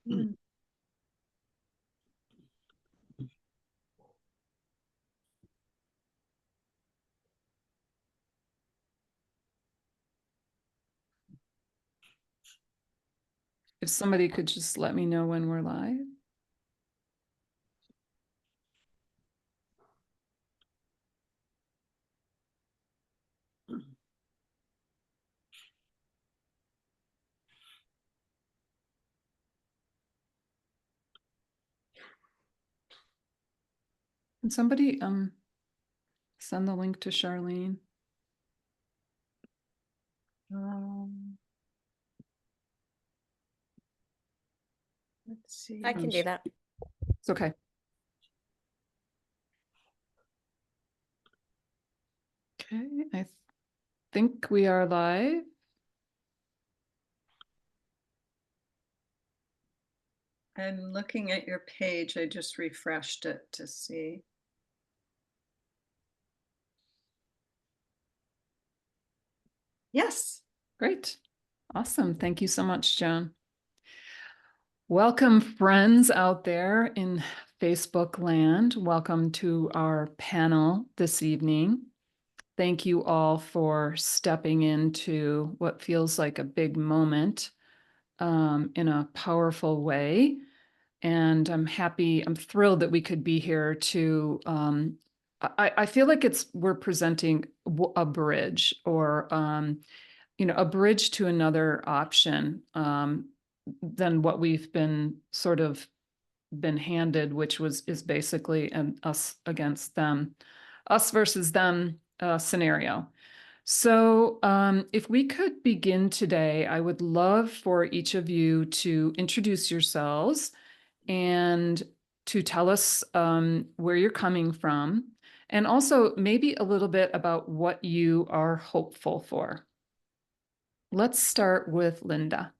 Mm. If somebody could just let me know when we're live. Can somebody send the link to Charlene? Let's see. I can do that. It's okay. Okay, I think we are live. I'm looking at your page. I just refreshed it to see. Yes. Great. Awesome. Thank you so much, Joan. Welcome, friends out there in Facebook land. Welcome to our panel this evening. Thank you all for stepping into what feels like a big moment in a powerful way. And I'm thrilled that we could be here to, I feel like we're presenting a bridge or, a bridge to another option than what we've been handed, which is basically an us against them, us versus them scenario. So if we could begin today, I would love for each of you to introduce yourselves and to tell us where you're coming from, and also maybe a little bit about what you are hopeful for. Let's start with Linda.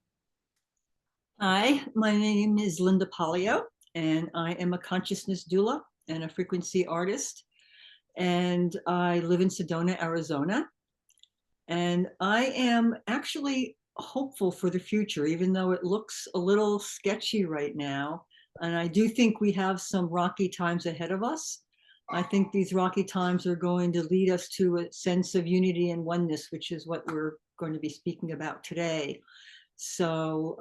Hi, my name is Linda Polio, and I am a consciousness doula and a frequency artist. And I live in Sedona, Arizona. And I am actually hopeful for the future, even though it looks a little sketchy right now. And I do think we have some rocky times ahead of us. I think these rocky times are going to lead us to a sense of unity and oneness, which is what we're going to be speaking about today. So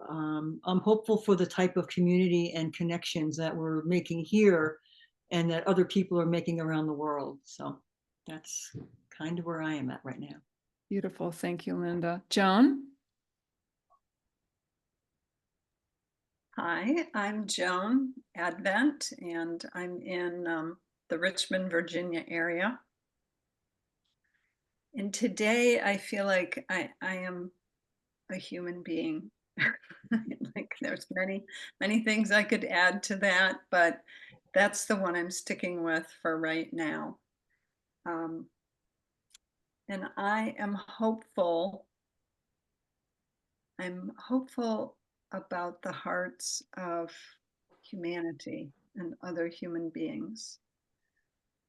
I'm hopeful for the type of community and connections that we're making here and that other people are making around the world. So that's kind of where I am at right now. Beautiful. Thank you, Linda. Joan? Hi, I'm Joan Advent, and I'm in the Richmond, Virginia area. And today I feel like I am a human being. Like there's many things I could add to that, but that's the one I'm sticking with for right now. And I am hopeful. I'm hopeful about the hearts of humanity and other human beings.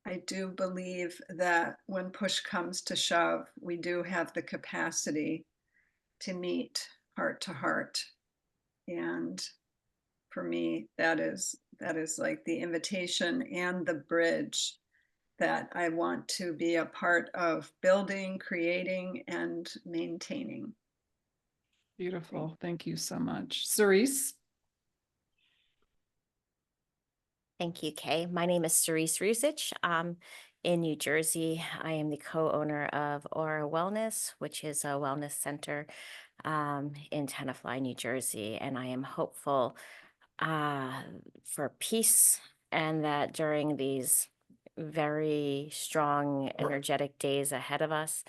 I do believe that when push comes to shove, we do have the capacity to meet heart to heart. And for me, that is like the invitation and the bridge that I want to be a part of building, creating, and maintaining. Beautiful. Thank you so much. Cerise? Thank you, Kay. My name is Cerise Rusich. In New Jersey. I am the co-owner of Aura Wellness, which is a wellness center in Tenafly, New Jersey. And I am hopeful for peace, and that during these very strong, energetic days ahead of us,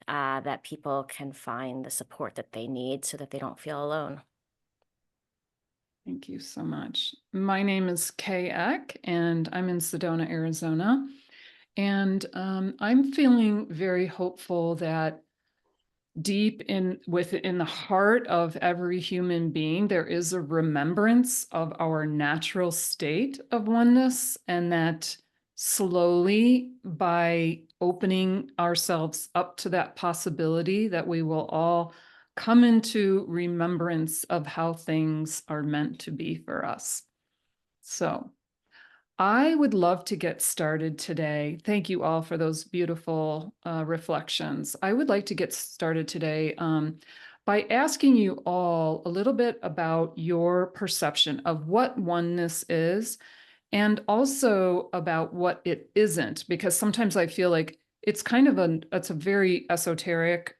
that people can find the support that they need so that they don't feel alone. Thank you so much. My name is Kay Eck, and I'm in Sedona, Arizona. And I'm feeling very hopeful that deep within the heart of every human being, there is a remembrance of our natural state of oneness, and that slowly, by opening ourselves up to that possibility, that we will all come into remembrance of how things are meant to be for us. So I would love to get started today. Thank you all for those beautiful reflections. I would like to get started today by asking you all a little bit about your perception of what oneness is, and also about what it isn't, because sometimes I feel like it's a very esoteric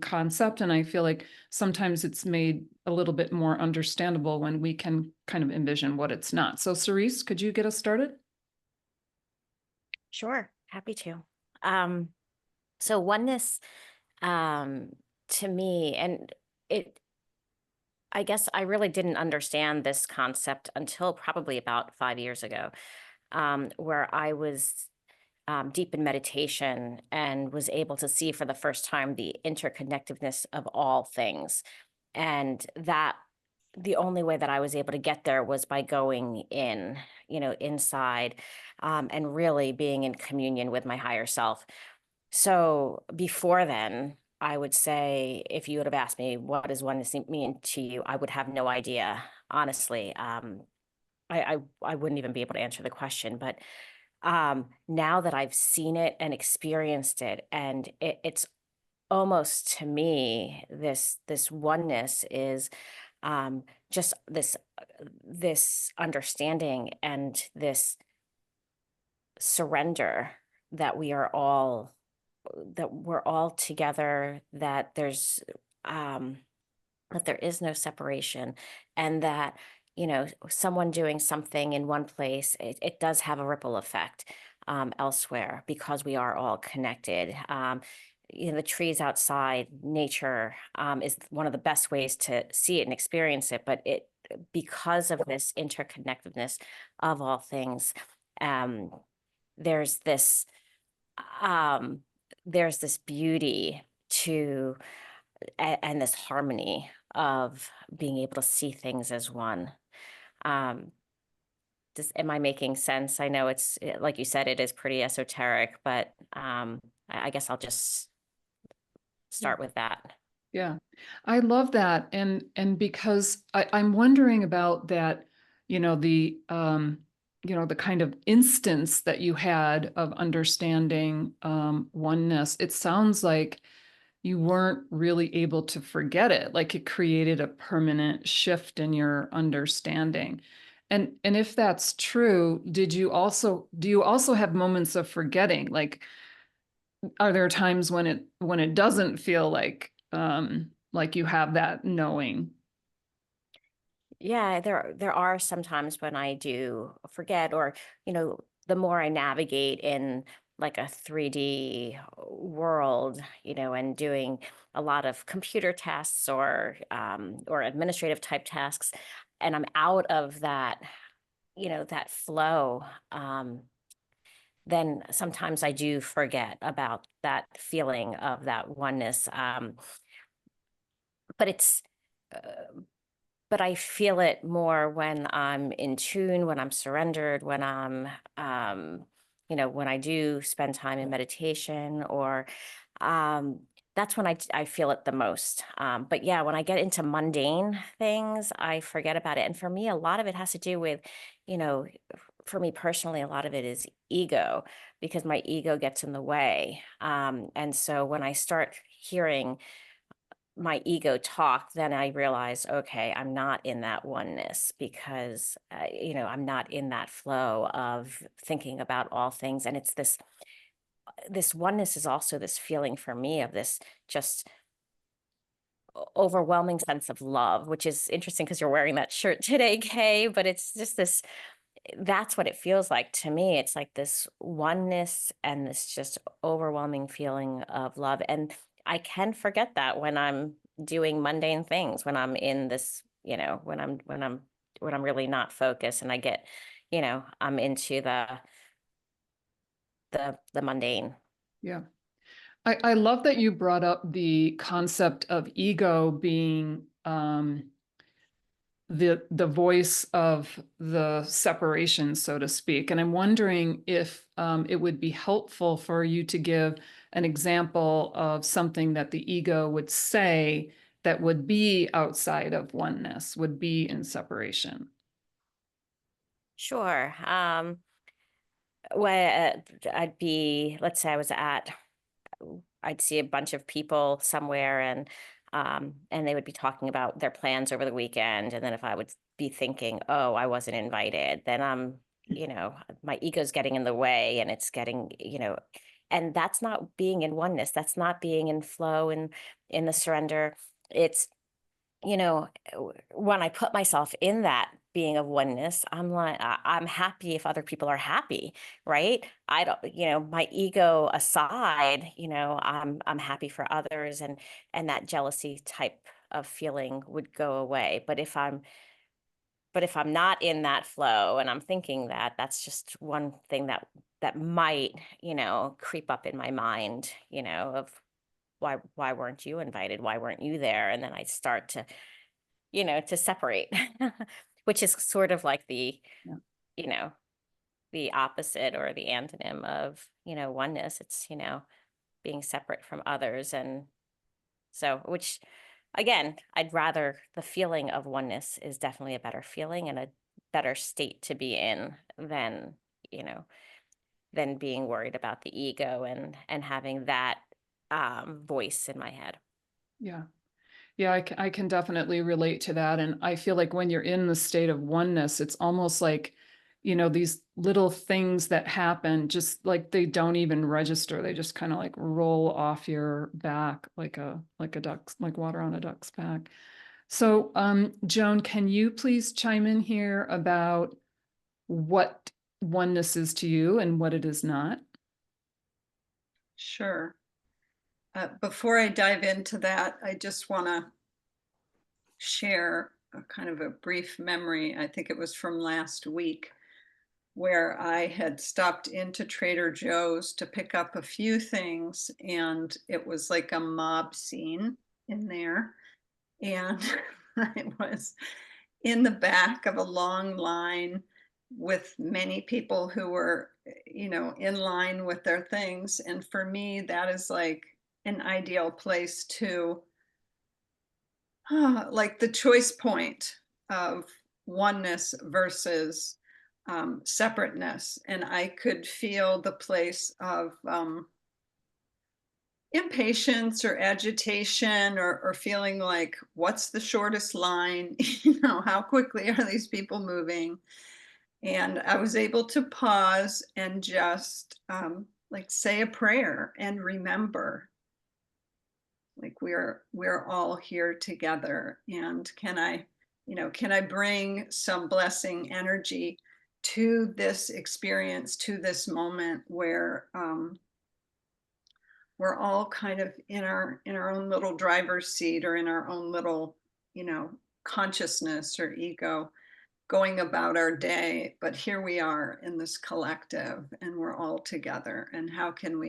concept, and I feel like sometimes it's made a little bit more understandable when we can kind of envision what it's not. So Cerise, could you get us started? Sure, happy to. Um, so oneness, um, to me, and it, I guess I really didn't understand this concept until probably about 5 years ago, where I was deep in meditation and was able to see for the first time the interconnectedness of all things. And that the only way that I was able to get there was by going in, inside, and really being in communion with my higher self. So before then, I would say if you would have asked me, what does oneness mean to you? I would have no idea, honestly. I wouldn't even be able to answer the question. But now that I've seen it and experienced it, and it's almost, to me, this oneness is just this understanding and this surrender that we're all together, um that there is no separation, and that someone doing something in one place, it does have a ripple effect elsewhere, because we are all connected. The trees outside, nature, is one of the best ways to see it and experience it, but because of this interconnectedness of all things, um, there's this um, there's this beauty to and this harmony of being able to see things as one. Um, am I making sense? I know like you said, it is pretty esoteric, but I guess I'll just start with that. Yeah, I love that. And because I'm wondering about that, the kind of instance that you had of understanding oneness. It sounds like you weren't really able to forget it, like it created a permanent shift in your understanding. And if that's true, do you also have moments of forgetting? Like, are there times when it doesn't feel like you have that knowing? Yeah, there are some times when I do forget, or the more I navigate in like a 3D world, and doing a lot of computer tasks or administrative type tasks, and I'm out of that, that flow, then sometimes I do forget about that feeling of that oneness. But it's but I feel it more when I'm in tune, when I'm surrendered, when I do spend time in meditation, or um, that's when I feel it the most. But yeah, when I get into mundane things, I forget about it. And for me, a lot of it has to do with, you know, for me personally, a lot of it is ego, because my ego gets in the way. And so when I start hearing my ego talk, then I realize, okay, I'm not in that oneness, because, I'm not in that flow of thinking about all things. And it's this oneness is also this feeling for me of this just overwhelming sense of love, which is interesting because you're wearing that shirt today, Kay, but it's just that's what it feels like to me. It's like this oneness and this just overwhelming feeling of love. And I can forget that when I'm doing mundane things, when I'm in this, when I'm really not focused, and I get, I'm into the mundane. Yeah. I love that you brought up the concept of ego being the voice of the separation, so to speak. And I'm wondering if it would be helpful for you to give an example of something that the ego would say that would be outside of oneness, would be in separation? Sure. Well, let's say I was I'd see a bunch of people somewhere and they would be talking about their plans over the weekend. And then if I would be thinking, oh, I wasn't invited, then my ego's getting in the way and it's getting, and that's not being in oneness. That's not being in flow and in the surrender. It's, when I put myself in that being of oneness, I'm like, I'm happy if other people are happy, right? I don't, my ego aside, I'm happy for others, and that jealousy type of feeling would go away. But if I'm not in that flow and I'm thinking that, that's just one thing that might, creep up in my mind, of why weren't you invited? Why weren't you there? And then I start to separate, which is sort of like Yeah. you know, the opposite or the antonym of, oneness. It's, being separate from others. And so, which again, I'd rather the feeling of oneness is definitely a better feeling and a better state to be in you know, than being worried about the ego and having that voice in my head. Yeah. Yeah, I can definitely relate to that. And I feel like when you're in the state of oneness, it's almost like, these little things that happen, just like they don't even register. They just kind of like roll off your back like a duck's, like water on a duck's back. So, Joan, can you please chime in here about what oneness is to you and what it is not? Sure. Before I dive into that, I just want to share a kind of a brief memory. I think it was from last week, where I had stopped into Trader Joe's to pick up a few things, and it was like a mob scene in there. And I was in the back of a long line with many people who were, in line with their things. And for me, that is like an ideal place to, like the choice point of oneness versus separateness. And I could feel the place of impatience or agitation, or feeling like, what's the shortest line? How quickly are these people moving? And I was able to pause and just like say a prayer and remember, like we're all here together. And can I bring some blessing energy to this experience, to this moment where we're all kind of in our own little driver's seat, or in our own little, consciousness or ego, going about our day. But here we are in this collective, and we're all together. And how can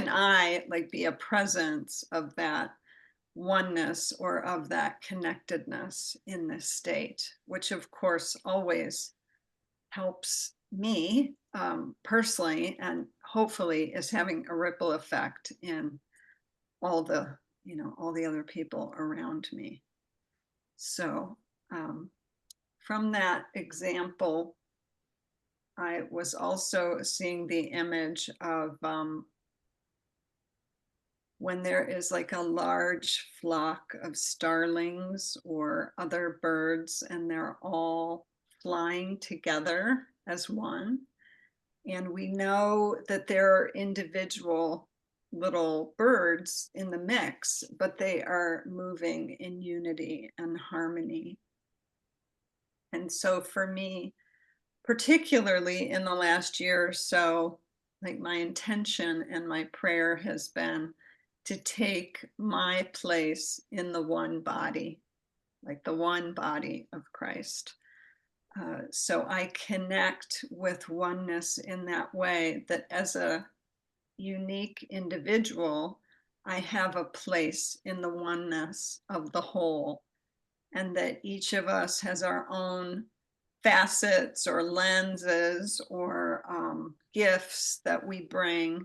I like be a presence of that oneness, or of that connectedness in this state, which of course always helps me personally, and hopefully is having a ripple effect in all the other people around me. So from that example, I was also seeing the image of when there is like a large flock of starlings or other birds, and they're all flying together as one. And we know that there are individual little birds in the mix, but they are moving in unity and harmony. And so for me, particularly in the last year or so, like my intention and my prayer has been to take my place in the one body, like the one body of Christ. So I connect with oneness in that way, that as a unique individual, I have a place in the oneness of the whole, and that each of us has our own facets or lenses or gifts that we bring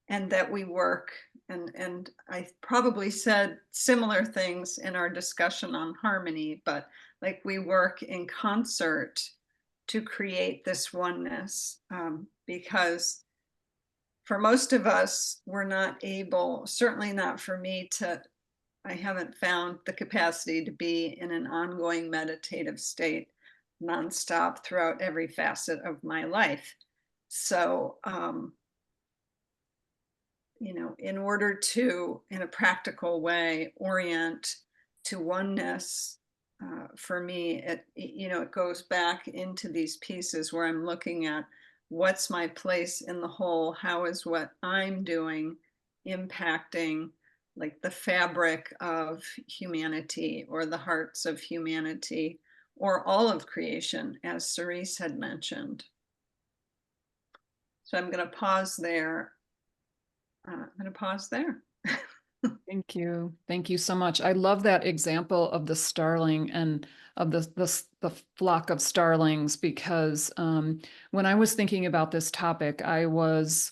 and that we work, and I probably said similar things in our discussion on harmony, but like we work in concert to create this oneness, because for most of us, we're not able, certainly not for me, I haven't found the capacity to be in an ongoing meditative state nonstop throughout every facet of my life. So, in order to, in a practical way, orient to oneness, for me, it goes back into these pieces where I'm looking at what's my place in the whole, how is what I'm doing impacting like the fabric of humanity or the hearts of humanity or all of creation, as Cerise had mentioned. So I'm going to pause there. Thank you. Thank you so much. I love that example of the starling and of the flock of starlings, because when I was thinking about this topic, I was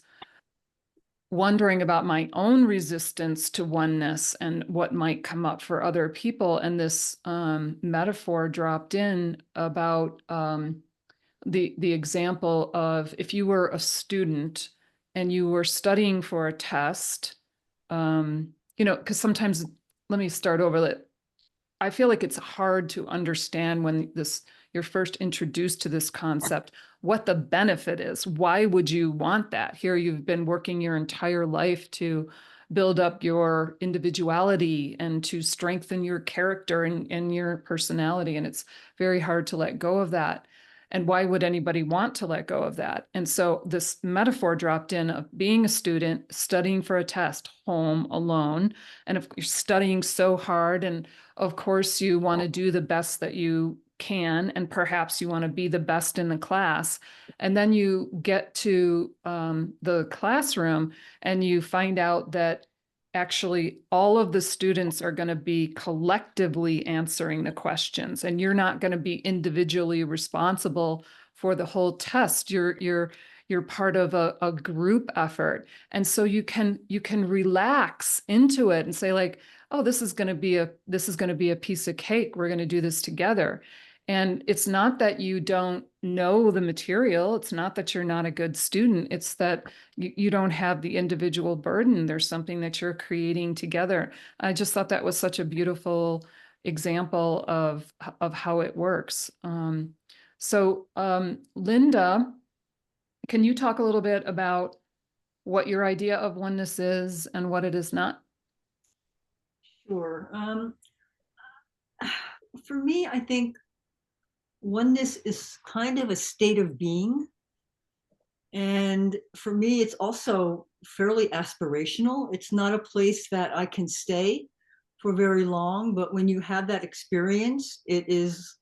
wondering about my own resistance to oneness and what might come up for other people. And this metaphor dropped in about the example of if you were a student and you were studying for a test, because sometimes, let me start over. I feel like it's hard to understand when you're first introduced to this concept, what the benefit is. Why would you want that? Here you've been working your entire life to build up your individuality and to strengthen your character and your personality. And it's very hard to let go of that. And why would anybody want to let go of that? And so this metaphor dropped in of being a student, studying for a test, home, alone. And if you're studying so hard, and of course you want to do the best that you can, and perhaps you want to be the best in the class. And then you get to the classroom and you find out that actually all of the students are going to be collectively answering the questions, and you're not going to be individually responsible for the whole test. You're part of a group effort. And so you can relax into it and say like, oh, this is going to be a piece of cake. We're going to do this together. And it's not that you don't know the material. It's not that you're not a good student. It's that you don't have the individual burden. There's something that you're creating together. I just thought that was such a beautiful example of how it works. Linda, can you talk a little bit about what your idea of oneness is and what it is not? Sure. For me, I think oneness is kind of a state of being. And for me, it's also fairly aspirational. It's not a place that I can stay for very long, but when you have that experience, it is,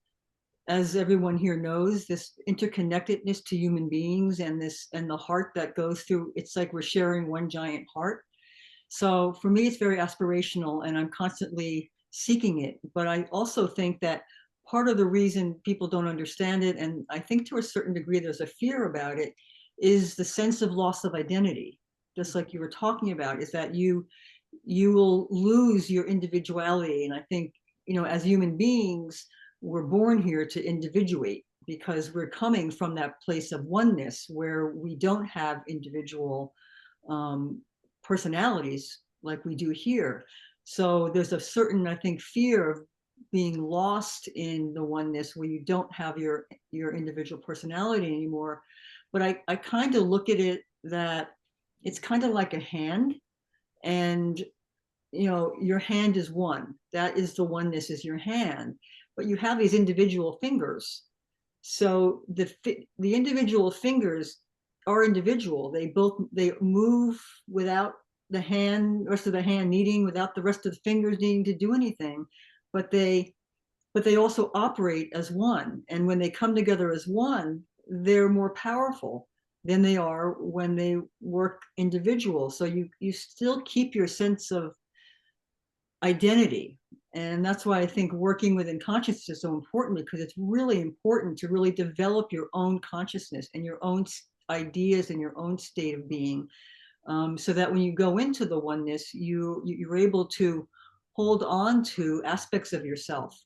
as everyone here knows, this interconnectedness to human beings and the heart that goes through. It's like we're sharing one giant heart. So for me, it's very aspirational and I'm constantly seeking it. But I also think that part of the reason people don't understand it, and I think to a certain degree there's a fear about it, is the sense of loss of identity. Just like you were talking about, is that you will lose your individuality. And I think, as human beings, we're born here to individuate because we're coming from that place of oneness where we don't have individual personalities like we do here. So there's a certain, I think, fear of being lost in the oneness where you don't have your individual personality anymore. But I kind of look at it that it's kind of like a hand, and your hand is one. That is the oneness, is your hand. But you have these individual fingers. So the individual fingers are individual. They move without the rest of the hand needing, without the rest of the fingers needing to do anything. But they also operate as one. And when they come together as one, they're more powerful than they are when they work individual. So you still keep your sense of identity. And that's why I think working within consciousness is so important, because it's really important to really develop your own consciousness and your own ideas and your own state of being, so that when you go into the oneness, you're able to hold on to aspects of yourself,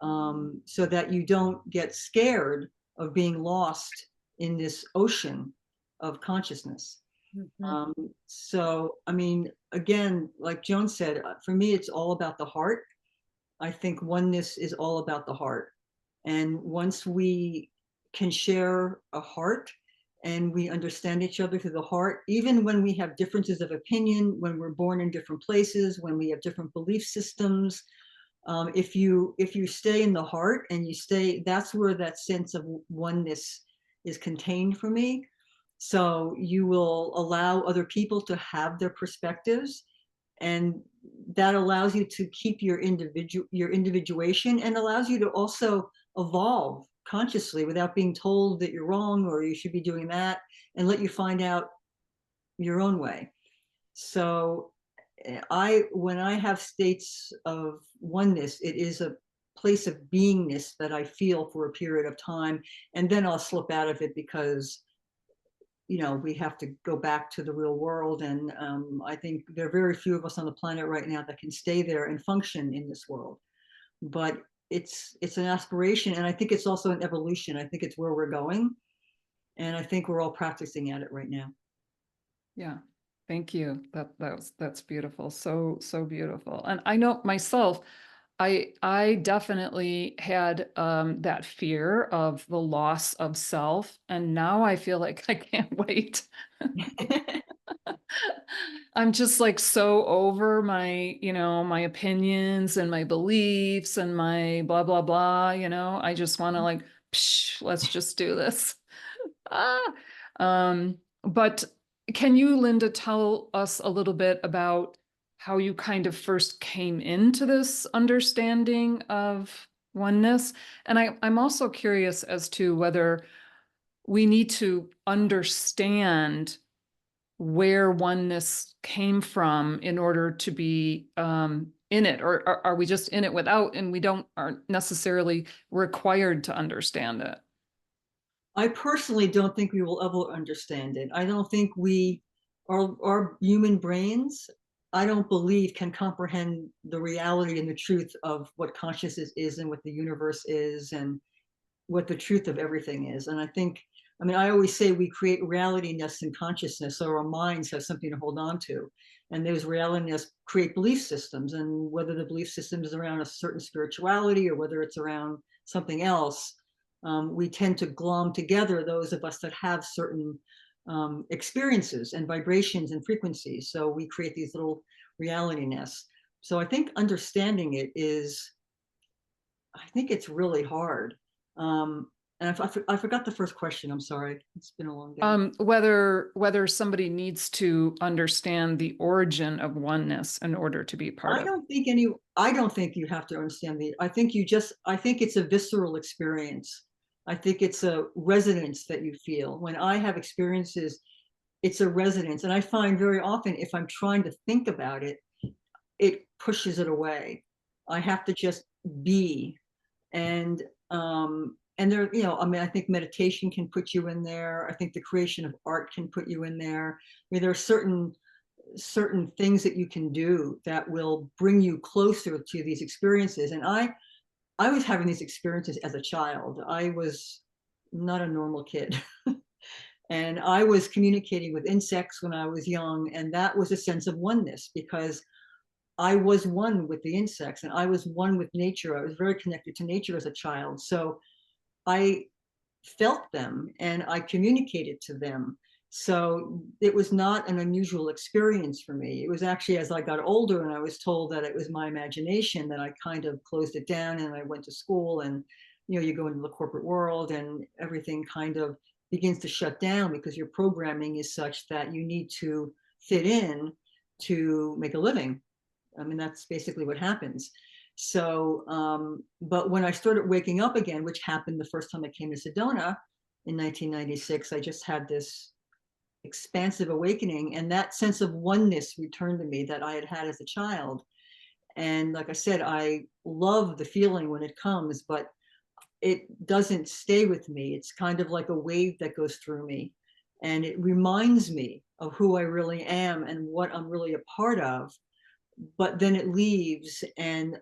so that you don't get scared of being lost in this ocean of consciousness. Mhm. So, I mean, again, like Joan said, for me, it's all about the heart. I think oneness is all about the heart. And once we can share a heart and we understand each other through the heart, even when we have differences of opinion, when we're born in different places, when we have different belief systems, if you stay in the heart and you stay, that's where that sense of oneness is contained for me. So you will allow other people to have their perspectives, and that allows you to keep your individuation, and allows you to also evolve consciously without being told that you're wrong or you should be doing that, and let you find out your own way. So when I have states of oneness, it is a place of beingness that I feel for a period of time, and then I'll slip out of it because we have to go back to the real world, and I think there are very few of us on the planet right now that can stay there and function in this world. But it's an aspiration, and I think it's also an evolution. I think it's where we're going, and I think we're all practicing at it right now. Yeah. Thank you. That's beautiful. So beautiful. And I know myself, I definitely had that fear of the loss of self, and now I feel like I can't wait. I'm just like so over my, my opinions and my beliefs and my blah blah blah, I just want to like, psh, let's just do this. Ah. But can you, Linda, tell us a little bit about how you kind of first came into this understanding of oneness? And I'm also curious as to whether we need to understand where oneness came from in order to be in it, or are we just in it without, and we aren't necessarily required to understand it? I personally don't think we will ever understand it. I don't think our human brains, I don't believe, can comprehend the reality and the truth of what consciousness is and what the universe is and what the truth of everything is. And I mean, I always say we create reality ness in consciousness, so our minds have something to hold on to. And those reality ness create belief systems, and whether the belief system is around a certain spirituality or whether it's around something else, we tend to glom together those of us that have certain experiences and vibrations and frequencies. So we create these little reality nests. So I think understanding it is, I think it's really hard. And I forgot the first question. I'm sorry. It's been a long day. Whether somebody needs to understand the origin of oneness in order to be part of it. I don't think you have to understand I think I think it's a visceral experience. I think it's a resonance that you feel. When I have experiences, it's a resonance. And I find very often if I'm trying to think about it, it pushes it away. I have to just be. And there, I mean, I think meditation can put you in there. I think the creation of art can put you in there. I mean, there are certain things that you can do that will bring you closer to these experiences. And I was having these experiences as a child. I was not a normal kid. And I was communicating with insects when I was young, and that was a sense of oneness because I was one with the insects and I was one with nature. I was very connected to nature as a child. So I felt them and I communicated to them. So it was not an unusual experience for me. It was actually as I got older and I was told that it was my imagination that I kind of closed it down, and I went to school, and you go into the corporate world and everything kind of begins to shut down because your programming is such that you need to fit in to make a living. I mean, that's basically what happens. So, but when I started waking up again, which happened the first time I came to Sedona in 1996, I just had this expansive awakening, and that sense of oneness returned to me that I had had as a child. And like I said, I love the feeling when it comes, but it doesn't stay with me. It's kind of like a wave that goes through me. And it reminds me of who I really am and what I'm really a part of. But then it leaves and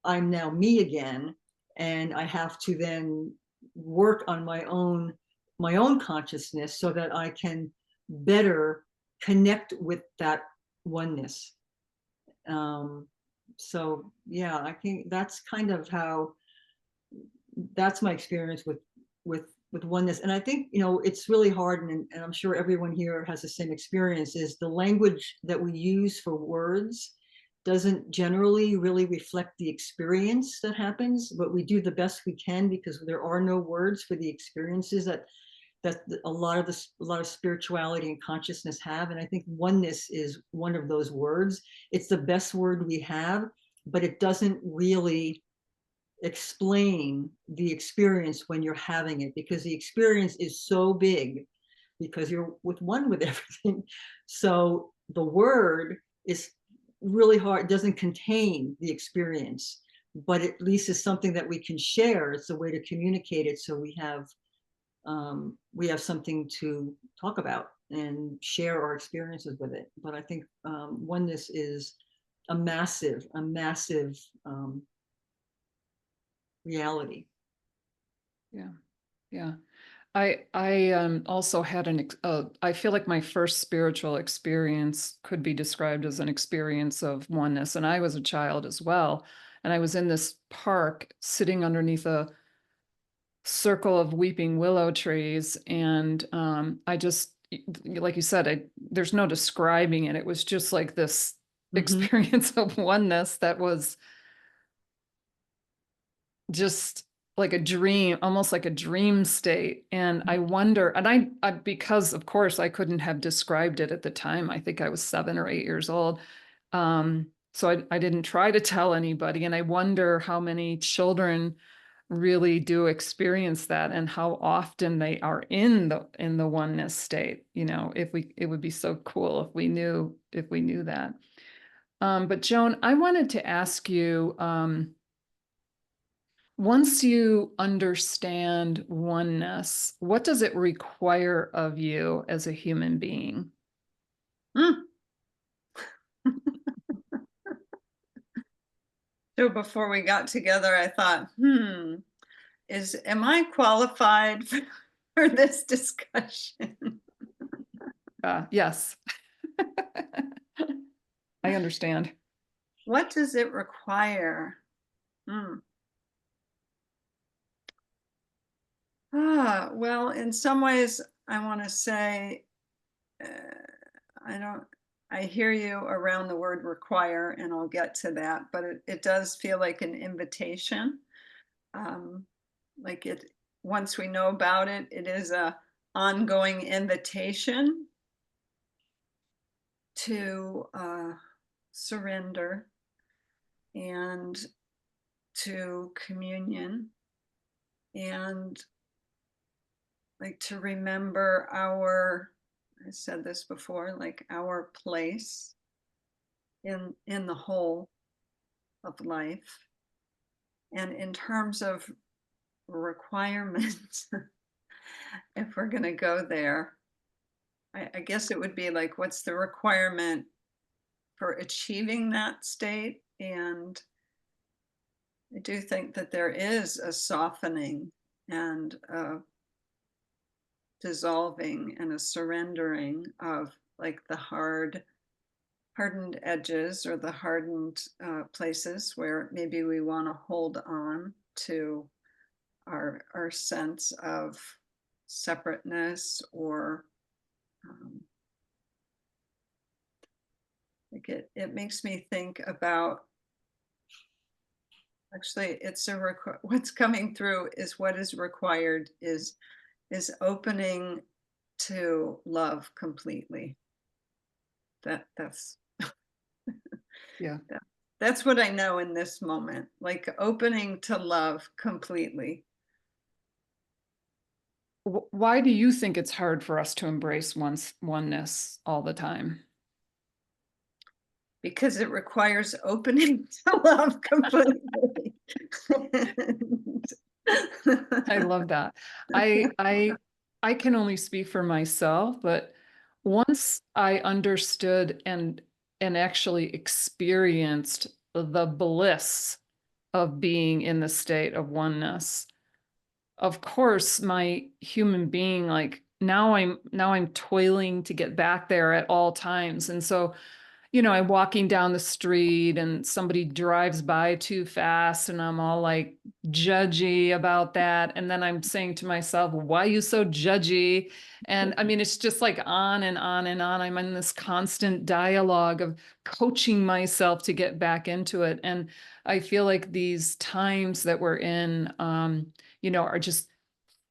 I'm now me again, and I have to then work on my own consciousness so that I can better connect with that oneness. So yeah, I think that's kind of how, that's my experience with oneness. And I think, you know, it's really hard, and I'm sure everyone here has the same experience, is the language that we use for words doesn't generally really reflect the experience that happens, but we do the best we can because there are no words for the experiences that a lot of spirituality and consciousness have. And I think oneness is one of those words. It's the best word we have, but it doesn't really explain the experience when you're having it, because the experience is so big because you're with one with everything. So the word is really hard, doesn't contain the experience, but at least is something that we can share. It's a way to communicate it, so we have something to talk about and share our experiences with it. But I think oneness is a massive reality. Yeah. Yeah. I also had I feel like my first spiritual experience could be described as an experience of oneness. And I was a child as well. And I was in this park sitting underneath a circle of weeping willow trees. And I just, like you said, there's no describing it. It was just like this experience of oneness that was just like a dream, almost like a dream state. And I wonder, and I because of course I couldn't have described it at the time. I think I was 7 or 8 years old. So I didn't try to tell anybody. And I wonder how many children really do experience that and how often they are in the oneness state. You know, it would be so cool if we knew that. But Joan, I wanted to ask you, once you understand oneness, what does it require of you as a human being? So before we got together, I thought, am I qualified for this discussion? Yes. I understand. What does it require? Well, in some ways, I want to say, I hear you around the word require, and I'll get to that, but it does feel like an invitation. Like once we know about it, it is a ongoing invitation to surrender and to communion, and like to remember I said this before, like our place in the whole of life. And in terms of requirements, if we're going to go there, I guess it would be like, what's the requirement for achieving that state? And I do think that there is a softening and a dissolving and a surrendering of like the hardened edges or the hardened places where maybe we want to hold on to our sense of separateness, or like it makes me think about, actually it's what's coming through is what is required is opening to love completely. That's Yeah. that's what I know in this moment, like opening to love completely. Why do you think it's hard for us to embrace oneness all the time? Because it requires opening to love completely. I love that. I can only speak for myself, but once I understood and actually experienced the bliss of being in the state of oneness, of course my human being, like now I'm toiling to get back there at all times. And so, I'm walking down the street and somebody drives by too fast and I'm all like judgy about that. And then I'm saying to myself, why are you so judgy? And I mean, it's just like on and on and on. I'm in this constant dialogue of coaching myself to get back into it. And I feel like these times that we're in, are just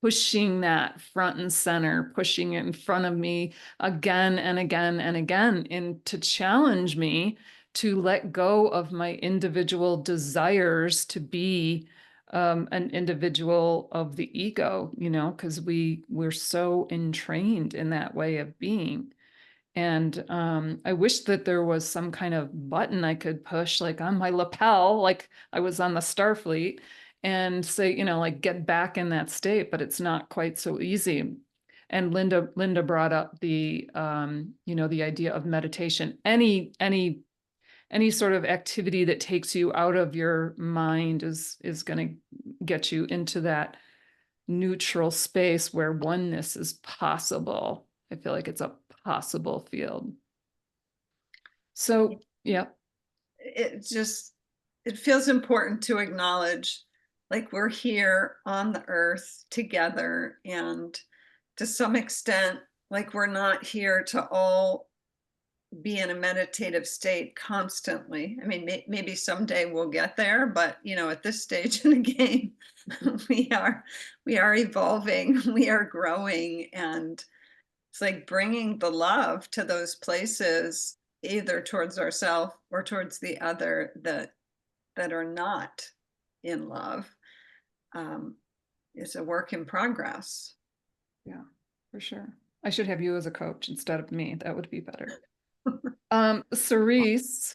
pushing that front and center, pushing it in front of me again and again and again, and to challenge me to let go of my individual desires to be an individual of the ego, because we're so entrained in that way of being. And I wish that there was some kind of button I could push, like on my lapel, like I was on the Starfleet, and say, like get back in that state. But it's not quite so easy. And Linda brought up the idea of meditation. Any sort of activity that takes you out of your mind is going to get you into that neutral space where oneness is possible. I feel like it's a possible field. So, yeah. It feels important to acknowledge, like, we're here on the earth together, and to some extent, like, we're not here to all be in a meditative state constantly. I mean, maybe someday we'll get there, but at this stage in the game, we are evolving, we are growing, and it's like bringing the love to those places, either towards ourselves or towards the other that are not in love, is a work in progress. Yeah, for sure. I should have you as a coach instead of me. That would be better. Cerise,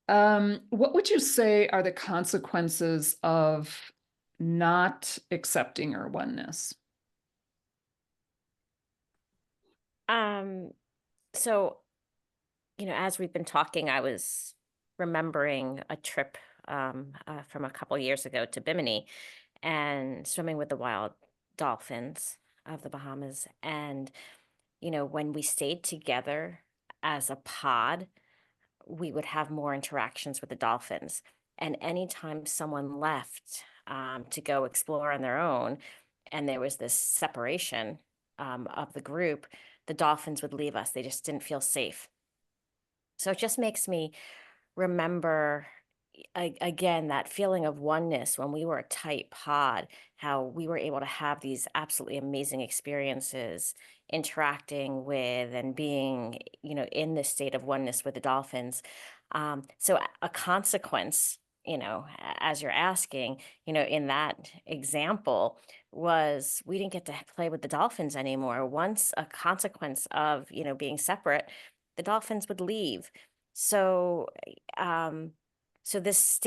what would you say are the consequences of not accepting our oneness? So, as we've been talking, I was remembering a trip from a couple years ago to Bimini and swimming with the wild dolphins of the Bahamas. And, when we stayed together as a pod, we would have more interactions with the dolphins. And anytime someone left to go explore on their own, and there was this separation of the group, the dolphins would leave us. They just didn't feel safe. So it just makes me remember again that feeling of oneness when we were a tight pod, how we were able to have these absolutely amazing experiences interacting with and being in this state of oneness with the dolphins. So a consequence, as you're asking, in that example, was we didn't get to play with the dolphins anymore. Once a consequence of being separate, the dolphins would leave. So so this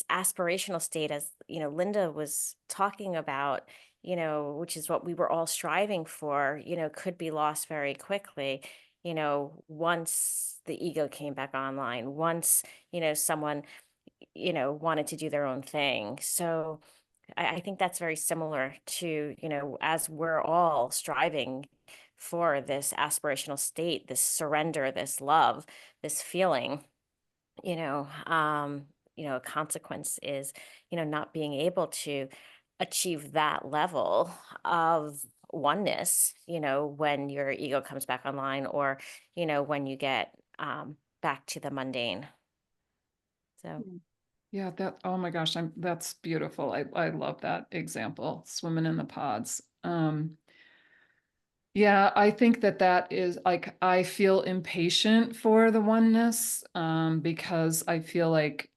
aspirational state, as Linda was talking about, which is what we were all striving for, could be lost very quickly, once the ego came back online, once someone wanted to do their own thing. So I think that's very similar to as we're all striving for this aspirational state, this surrender, this love, this feeling, a consequence is, not being able to achieve that level of oneness, when your ego comes back online, or, when you get back to the mundane. So. Yeah, oh my gosh, that's beautiful. I love that example, swimming in the pods. Yeah, I think that is like, I feel impatient for the oneness, because I feel like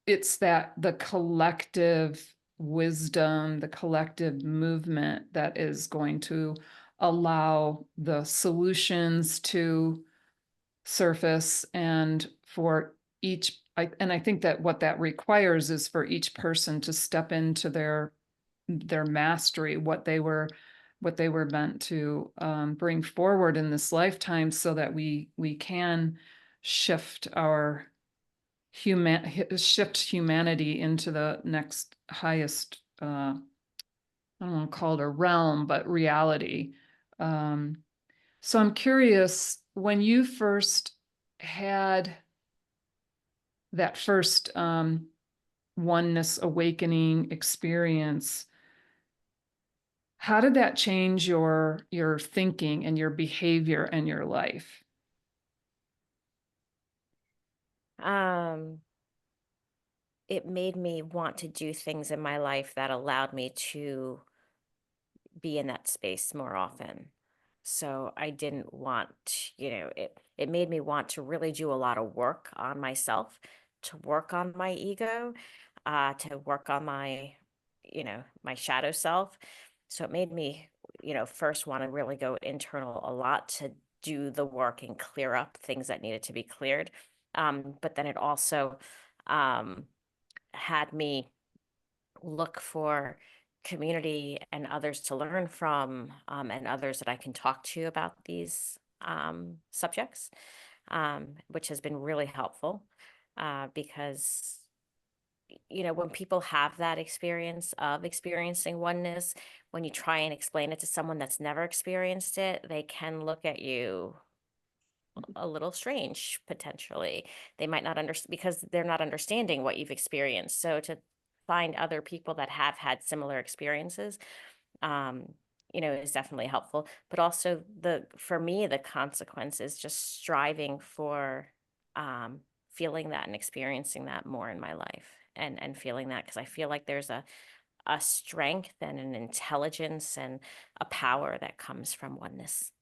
it's the collective wisdom, the collective movement that is going to allow the solutions to surface, and for and I think that what that requires is for each person to step into their mastery, what they were what they were meant to bring forward in this lifetime, so that we can shift our shift humanity into the next highest, I don't want to call it a realm, but reality. So I'm curious, when you first had that first oneness awakening experience, how did that change your thinking and your behavior and your life? It made me want to do things in my life that allowed me to be in that space more often. So I didn't want, it made me want to really do a lot of work on myself, to work on my ego, to work on my shadow self. So it made me, first want to really go internal a lot to do the work and clear up things that needed to be cleared. But then it also had me look for community and others to learn from, and others that I can talk to about these subjects, which has been really helpful, because when people have that experience of experiencing oneness, when you try and explain it to someone that's never experienced it, they can look at you a little strange potentially. They might not understand because they're not understanding what you've experienced. So to find other people that have had similar experiences, um, is definitely helpful. But also for me, the consequence is just striving for feeling that and experiencing that more in my life, and feeling that, because I feel like there's a strength and an intelligence and a power that comes from oneness.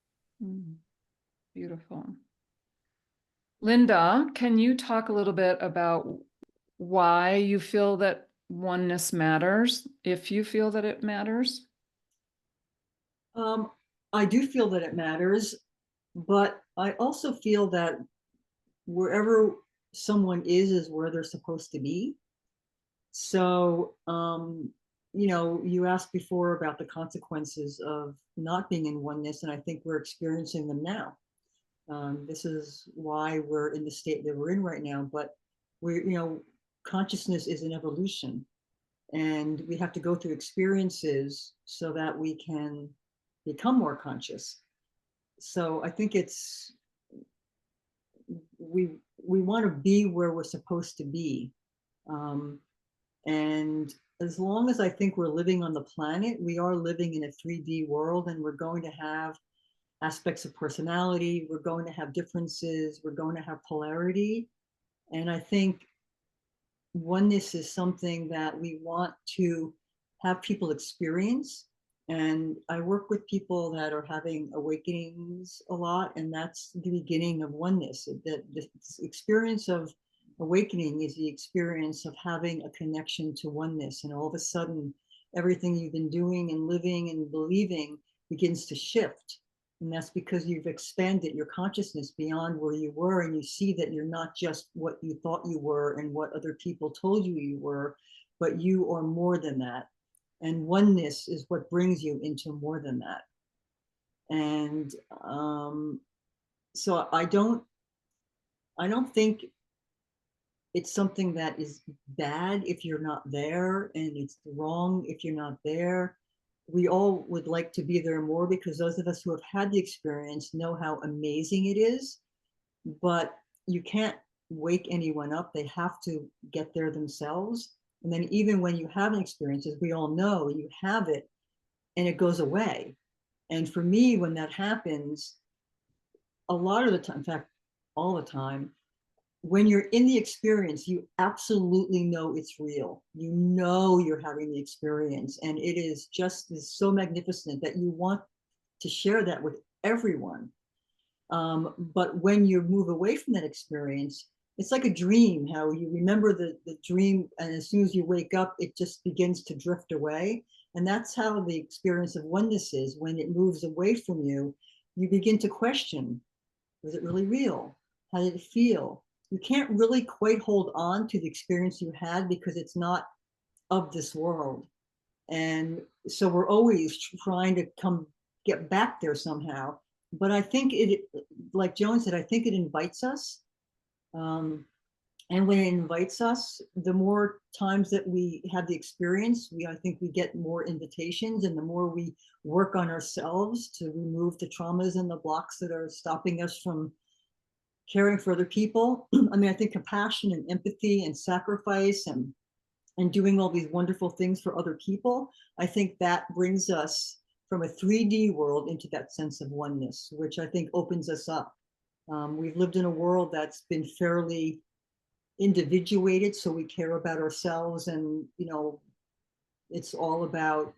Beautiful. Linda, can you talk a little bit about why you feel that oneness matters, if you feel that it matters? I do feel that it matters, but I also feel that wherever someone is where they're supposed to be. So, you asked before about the consequences of not being in oneness, and I think we're experiencing them now. This is why we're in the state that we're in right now. But consciousness is an evolution, and we have to go through experiences so that we can become more conscious. So I think we want to be where we're supposed to be. And as long as I think we're living on the planet, we are living in a 3D world, and we're going to have aspects of personality, we're going to have differences, we're going to have polarity. And I think oneness is something that we want to have people experience. And I work with people that are having awakenings a lot, and that's the beginning of oneness. That the experience of awakening is the experience of having a connection to oneness, and all of a sudden, everything you've been doing and living and believing begins to shift. And that's because you've expanded your consciousness beyond where you were, and you see that you're not just what you thought you were and what other people told you you were, but you are more than that. And oneness is what brings you into more than that. And so I don't think it's something that is bad if you're not there, and it's wrong if you're not there. We all would like to be there more, because those of us who have had the experience know how amazing it is. But you can't wake anyone up. They have to get there themselves. And then even when you have an experience, as we all know, you have it and it goes away. And for me, when that happens, a lot of the time, in fact, all the time, when you're in the experience, you absolutely know it's real. You know you're having the experience, and it is just so magnificent that you want to share that with everyone. But when you move away from that experience, it's like a dream, how you remember the dream, and as soon as you wake up, it just begins to drift away. And that's how the experience of oneness is. When it moves away from you, you begin to question, was it really real? How did it feel? You can't really quite hold on to the experience you had, because it's not of this world. And so we're always trying to get back there somehow. But I think like Joan said, I think it invites us. And when it invites us, the more times that we have the experience, I think we get more invitations, and the more we work on ourselves to remove the traumas and the blocks that are stopping us from caring for other people. I mean, I think compassion and empathy and sacrifice and doing all these wonderful things for other people, I think that brings us from a 3D world into that sense of oneness, which I think opens us up. We've lived in a world that's been fairly individuated, so we care about ourselves, and it's all about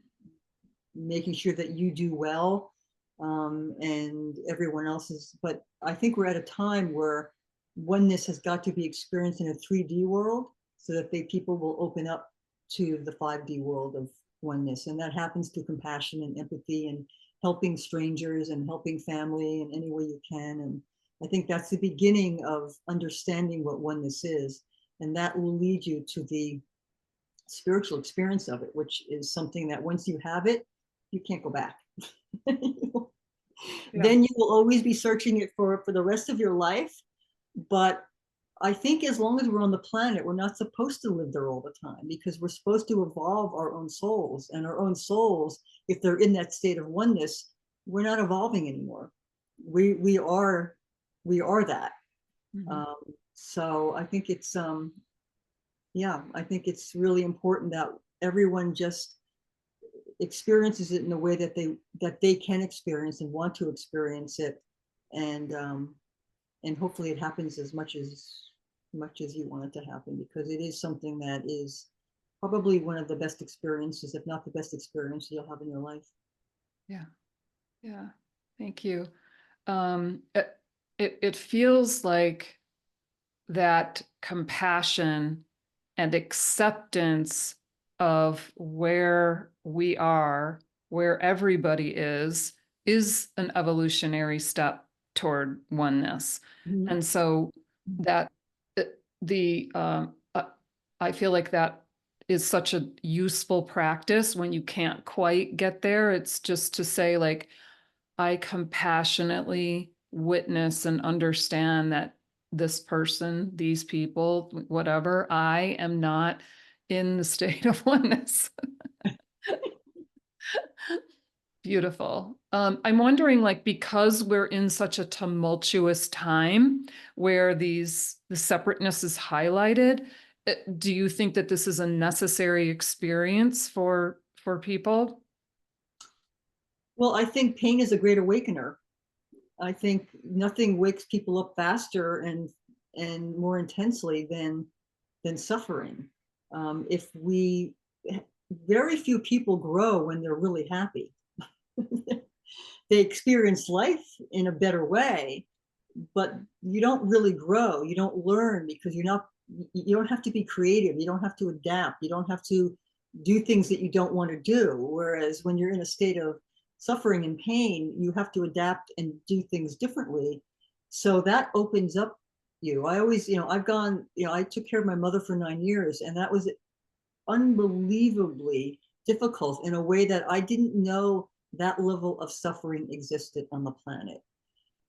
making sure that you do well, and everyone else is. But I think we're at a time where oneness has got to be experienced in a 3D world, so that people will open up to the 5D world of oneness, and that happens through compassion and empathy and helping strangers and helping family in any way you can. And I think that's the beginning of understanding what oneness is, and that will lead you to the spiritual experience of it, which is something that once you have it, you can't go back. Then you will always be searching it for the rest of your life. But I think as long as we're on the planet, we're not supposed to live there all the time, because we're supposed to evolve our own souls, and our own souls, if they're in that state of oneness, we're not evolving anymore. We are that. So I think it's I think it's really important that everyone just experiences it in a way that they can experience and want to experience it, and hopefully it happens as much as you want it to happen, because it is something that is probably one of the best experiences, if not the best experience you'll have in your life. Yeah, thank you. It feels like that compassion and acceptance of where we are, where everybody is an evolutionary step toward oneness. And so that I feel like that is such a useful practice when you can't quite get there. It's just to say, like, I compassionately witness and understand that this person, these people, whatever, I am not in the state of oneness. Beautiful. I'm wondering, like, because we're in such a tumultuous time where the separateness is highlighted, do you think that this is a necessary experience for people? Well, I think pain is a great awakener. I think nothing wakes people up faster and more intensely than suffering. If very few people grow when they're really happy. They experience life in a better way, but you don't really grow. You don't learn, because you don't have to be creative. You don't have to adapt. You don't have to do things that you don't want to do. Whereas when you're in a state of suffering and pain, you have to adapt and do things differently. So that opens up you. I always, I've gone, I took care of my mother for 9 years, and that was unbelievably difficult in a way that I didn't know that level of suffering existed on the planet.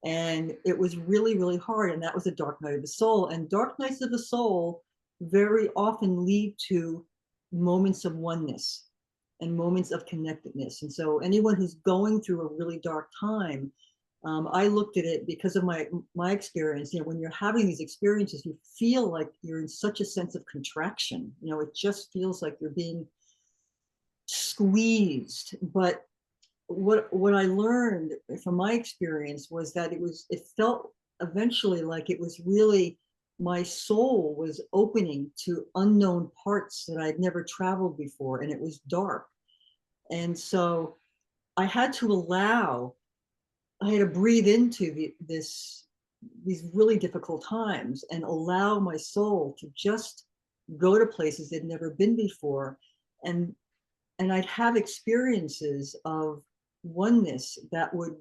And it was really, really hard. And that was a dark night of the soul. And dark nights of the soul very often lead to moments of oneness and moments of connectedness. And so anyone who's going through a really dark time, I looked at it because of my experience. When you're having these experiences, you feel like you're in such a sense of contraction. It just feels like you're being squeezed. But what I learned from my experience was that it felt eventually like it was really my soul was opening to unknown parts that I'd never traveled before, and it was dark. And so I had to breathe into these really difficult times and allow my soul to just go to places they'd never been before. And I'd have experiences of oneness that would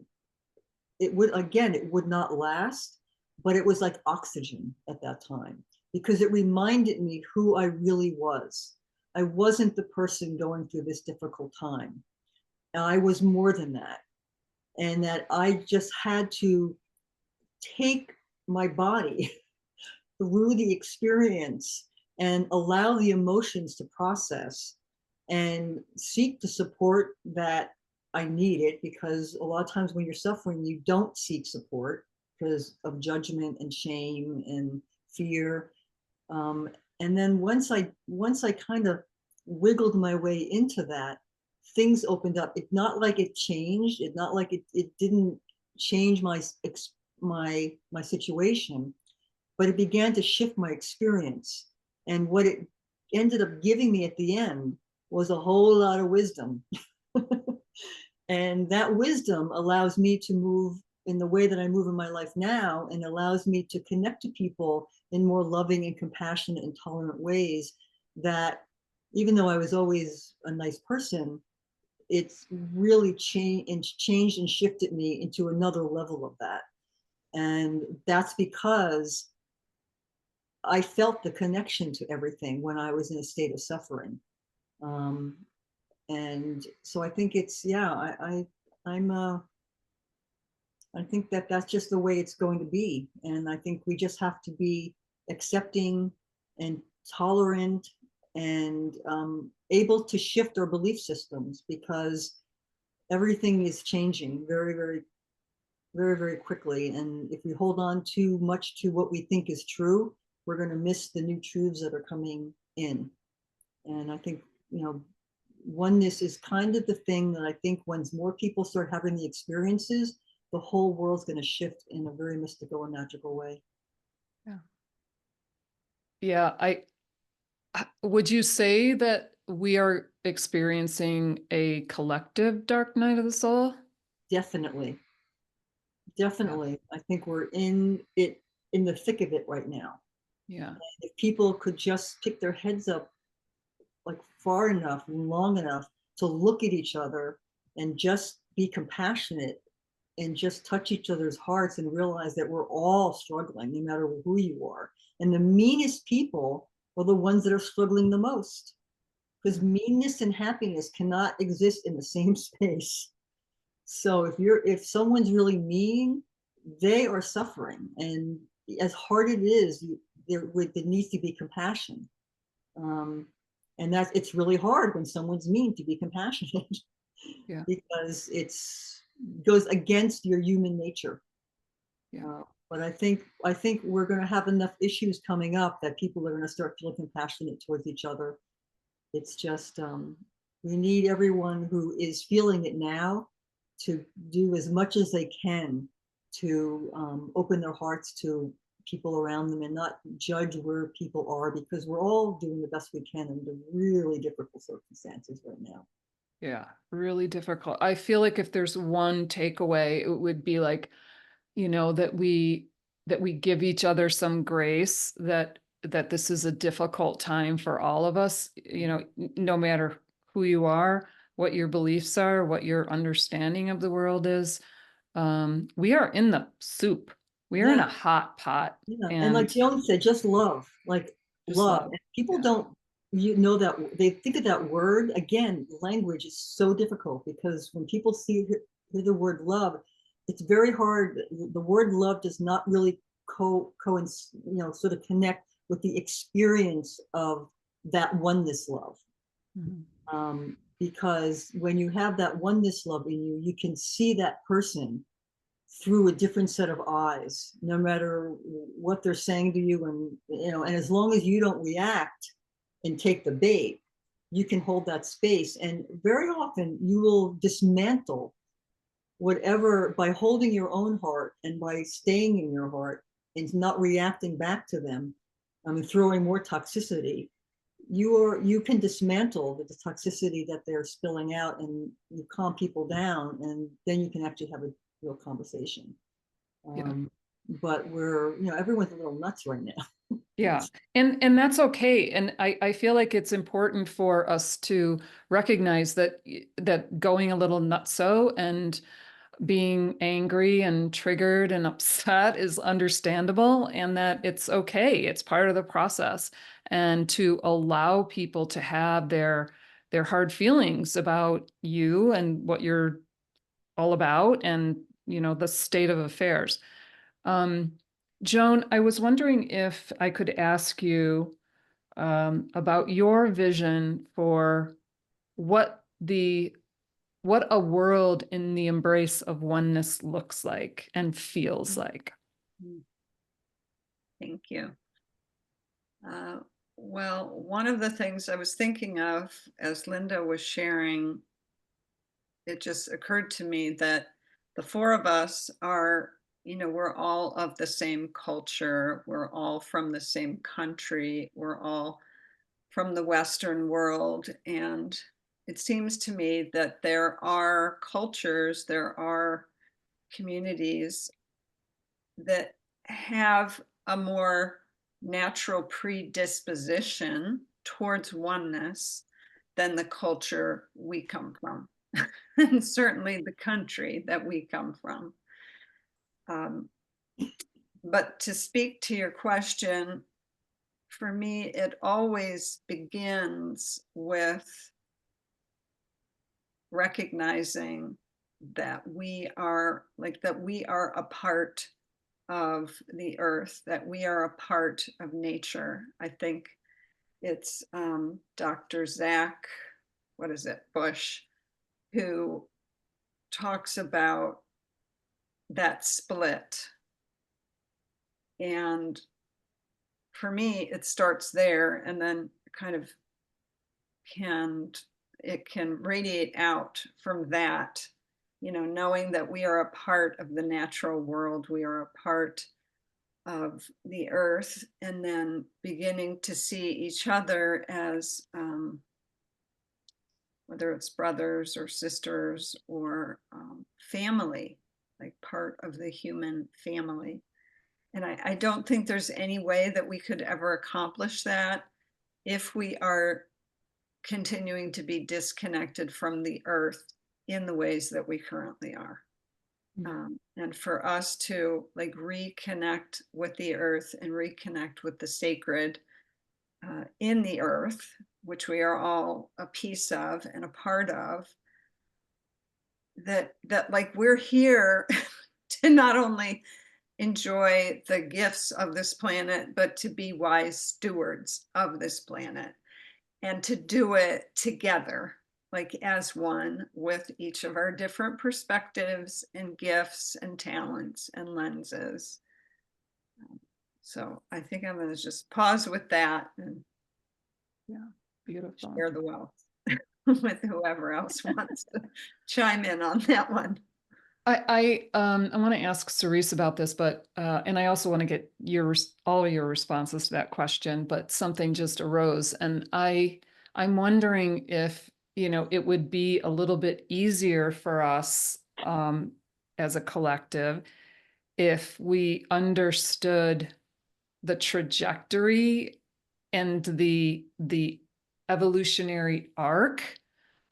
not last, but it was like oxygen at that time, because it reminded me who I really was. I wasn't the person going through this difficult time. I was more than that. And that I just had to take my body through the experience and allow the emotions to process and seek the support that I needed, because a lot of times when you're suffering, you don't seek support because of judgment and shame and fear. Um, and then once I kind of wiggled my way into that, things opened up. It's not like it changed. It's not like it didn't change my situation, but it began to shift my experience. And what it ended up giving me at the end was a whole lot of wisdom. And that wisdom allows me to move in the way that I move in my life now, and allows me to connect to people in more loving and compassionate and tolerant ways. That even though I was always a nice person, it's really changed and shifted me into another level of that. And that's because I felt the connection to everything when I was in a state of suffering. Um, and so I think it's, yeah, I'm I think that that's just the way it's going to be. And I think we just have to be accepting and tolerant and able to shift our belief systems, because everything is changing very quickly. And if we hold on too much to what we think is true, we're going to miss the new truths that are coming in. And I think, oneness is kind of the thing that I think once more people start having the experiences, the whole world's going to shift in a very mystical and magical way. Yeah. Yeah. Would you say that we are experiencing a collective dark night of the soul? Definitely. Definitely. I think we're in the thick of it right now. Yeah. If people could just pick their heads up like far enough and long enough to look at each other and just be compassionate and just touch each other's hearts and realize that we're all struggling, no matter who you are. And the meanest people are the ones that are struggling the most, because meanness and happiness cannot exist in the same space. So if someone's really mean, they are suffering. And as hard it is, there needs to be compassion. Um, and it's really hard when someone's mean to be compassionate. Yeah. Because goes against your human nature. Yeah. But I think we're going to have enough issues coming up that people are going to start feeling compassionate towards each other. It's just we need everyone who is feeling it now to do as much as they can to open their hearts to people around them and not judge where people are, because we're all doing the best we can under really difficult circumstances right now. Yeah. Really difficult. I feel like if there's one takeaway, it would be like, that we give each other some grace, that this is a difficult time for all of us, no matter who you are, what your beliefs are, what your understanding of the world is. We are in the soup. We are in a Yeah. hot pot, Yeah, and like and Joan said, just love, like just love. love. And people Yeah. don't, that they think of that word. Again, language is so difficult, because when people hear the word love, it's very hard. The word love does not really sort of connect with the experience of that oneness love. Mhm. Because when you have that oneness love in you, you can see that person through a different set of eyes, no matter what they're saying to you. And as long as you don't react and take the bait, you can hold that space. And very often you will dismantle whatever by holding your own heart and by staying in your heart and not reacting back to them. Throwing more toxicity, you can dismantle the toxicity that they're spilling out, and you calm people down, and then you can actually have a real conversation. Yeah. But everyone's a little nuts right now. Yeah. And that's okay. And I feel like it's important for us to recognize that going a little nutso and being angry and triggered and upset is understandable, and that it's okay. It's part of the process. And to allow people to have their hard feelings about you and what you're all about, and the state of affairs. Um, Joan, I was wondering if I could ask you about your vision for what a world in the embrace of oneness looks like and feels like. Thank you. Well, one of the things I was thinking of as Linda was sharing, it just occurred to me that the four of us are, we're all of the same culture. We're all from the same country. We're all from the Western world. And it seems to me that there are cultures, there are communities that have a more natural predisposition towards oneness than the culture we come from, and certainly the country that we come from. But to speak to your question, for me, it always begins with recognizing that we are a part of the earth, that we are a part of nature. I think it's Dr. Zach, what is it, Bush, who talks about that split. And for me, it starts there, and then kind of it can radiate out from that, knowing that we are a part of the natural world, we are a part of the earth, and then beginning to see each other as whether it's brothers or sisters or family, like part of the human family. And I don't think there's any way that we could ever accomplish that if we are continuing to be disconnected from the earth in the ways that we currently are. And for us to reconnect with the earth and reconnect with the sacred in the earth, which we are all a piece of and a part of, that we're here to not only enjoy the gifts of this planet, but to be wise stewards of this planet, and to do it together, as one, with each of our different perspectives and gifts and talents and lenses. So I think I'm going to just pause with that and Beautiful. share the wealth with whoever else wants to chime in on that one. I want to ask Cerise about this, but and I also want to get all of your responses to that question, but something just arose, and I'm wondering if it would be a little bit easier for us as a collective if we understood the trajectory and the evolutionary arc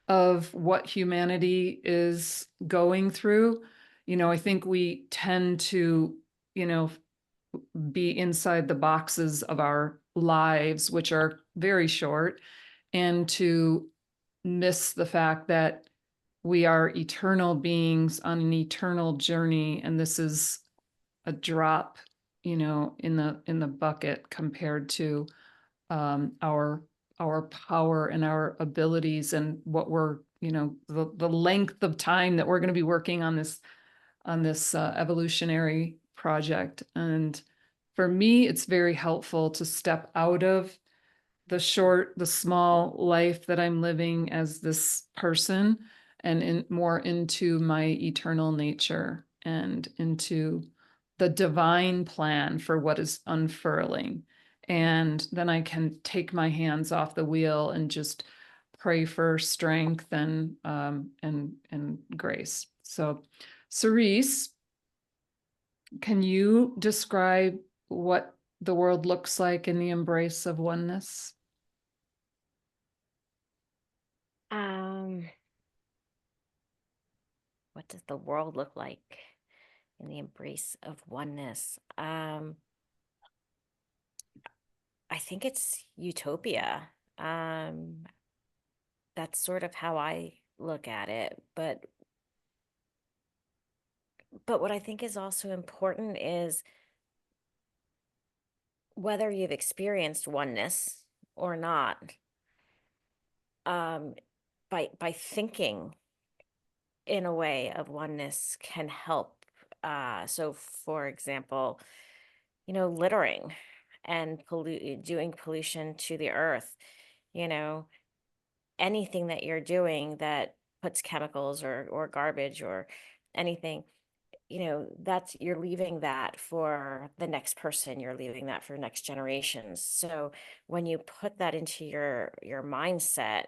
of what humanity is going through. I think we tend to, be inside the boxes of our lives, which are very short, and to miss the fact that we are eternal beings on an eternal journey. And this is a drop, in the bucket compared to our power and our abilities, and what we're, the length of time that we're going to be working on this evolutionary project. And for me, it's very helpful to step out of the small life that I'm living as this person, and more into my eternal nature and into the divine plan for what is unfurling. And then I can take my hands off the wheel and just pray for strength and grace. So, Cerise, can you describe what the world looks like in the embrace of oneness? what does the world look like in the embrace of oneness? I think it's utopia. That's sort of how I look at it. But what I think is also important is whether you've experienced oneness or not, by thinking in a way of oneness can help. So for example, littering and doing pollution to the earth, you know, anything that you're doing that puts chemicals or garbage or anything, that's, you're leaving that for the next person, you're leaving that for next generations. So when you put that into your mindset,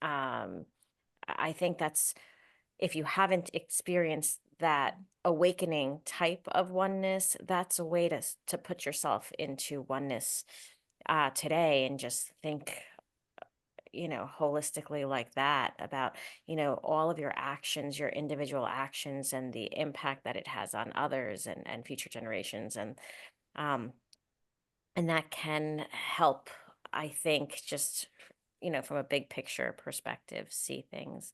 I think that's, if you haven't experienced that awakening type of oneness, that's a way to put yourself into oneness today, and just think, holistically like that about, all of your actions, your individual actions, and the impact that it has on others and future generations. Um, and that can help, I think, just, from a big picture perspective, see things.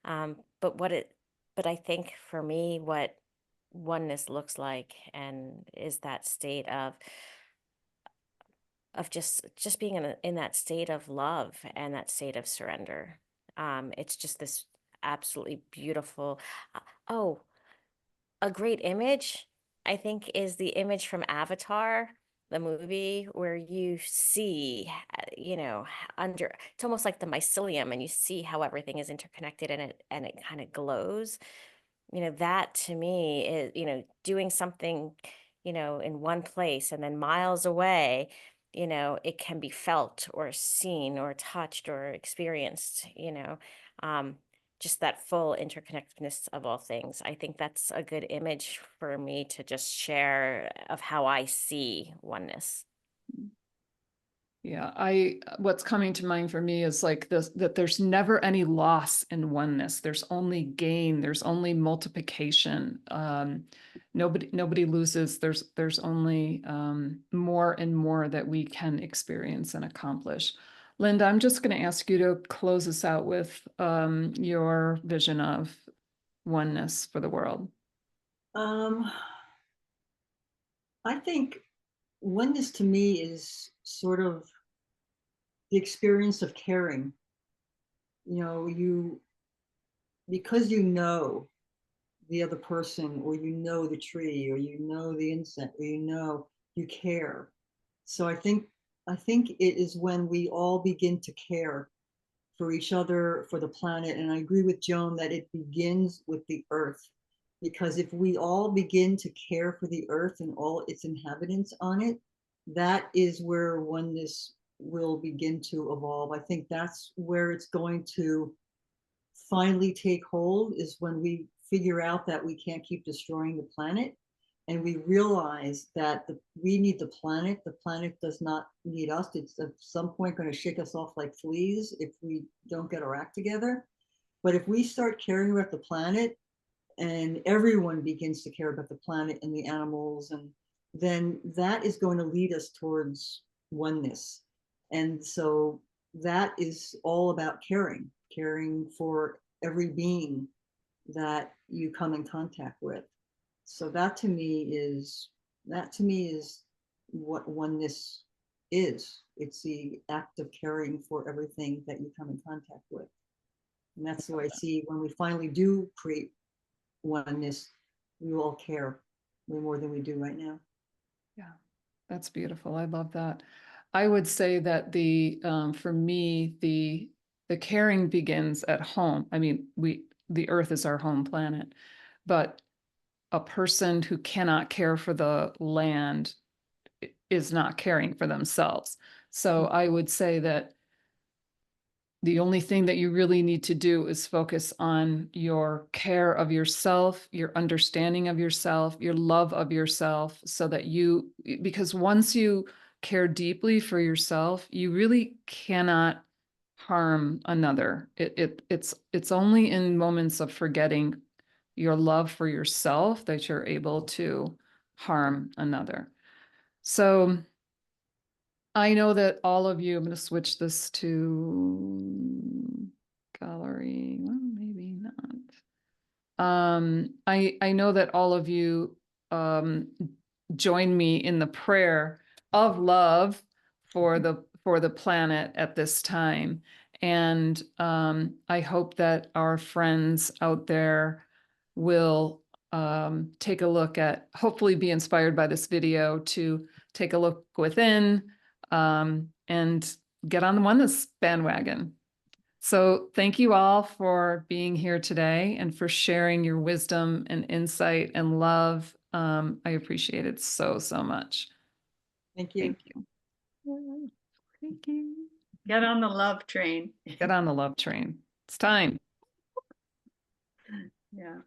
Um, but what it, but I think for me, what oneness looks like and is that state of just being in that state of love and that state of surrender. It's just this absolutely beautiful. Oh, a great image, I think, is the image from Avatar, the movie, where you see, under, it's almost like the mycelium, and you see how everything is interconnected, and it kind of glows. That to me is, doing something, in one place and then miles away, it can be felt or seen or touched or experienced, um, just that full interconnectedness of all things. I think that's a good image for me to just share of how I see oneness. Yeah, what's coming to mind for me is like this, that there's never any loss in oneness. There's only gain, there's only multiplication. Nobody loses. There's only more and more that we can experience and accomplish. Linda, I'm just going to ask you to close us out with your vision of oneness for the world. I think oneness to me is sort of the experience of caring. You, because you know the other person, or the tree, or the insect, or you care. So I think it is when we all begin to care for each other, for the planet. And I agree with Joan that it begins with the earth, because if we all begin to care for the earth and all its inhabitants on it, that is where oneness will begin to evolve. I think that's where it's going to finally take hold, is when we figure out that we can't keep destroying the planet, and we realize that we need the planet. The planet does not need us. It's at some point going to shake us off like fleas if we don't get our act together. But if we start caring about the planet, and everyone begins to care about the planet and the animals, and then that is going to lead us towards oneness. And so that is all about caring for every being that you come in contact with. So that to me is what oneness is. It's the act of caring for everything that you come in contact with. And that's what I see when we finally do create oneness. We all care way more than we do right now. Yeah, that's beautiful. I love that. I would say that for me, the caring begins at home. I mean, the earth is our home planet, but a person who cannot care for the land is not caring for themselves. So I would say that the only thing that you really need to do is focus on your care of yourself, your understanding of yourself, your love of yourself, so that because once you care deeply for yourself, you really cannot harm another. It's only in moments of forgetting your love for yourself that you're able to harm another. So I know that all of you, I'm going to switch this to gallery. Well, maybe not. I know that all of you join me in the prayer of love for the planet at this time. And I hope that our friends out there will take a look at, hopefully be inspired by this video to take a look within and get on the oneness bandwagon. So thank you all for being here today and for sharing your wisdom and insight and love. I appreciate it so, so much. Thank you. Thank you. Thank you. Get on the love train. Get on the love train. It's time. Yeah.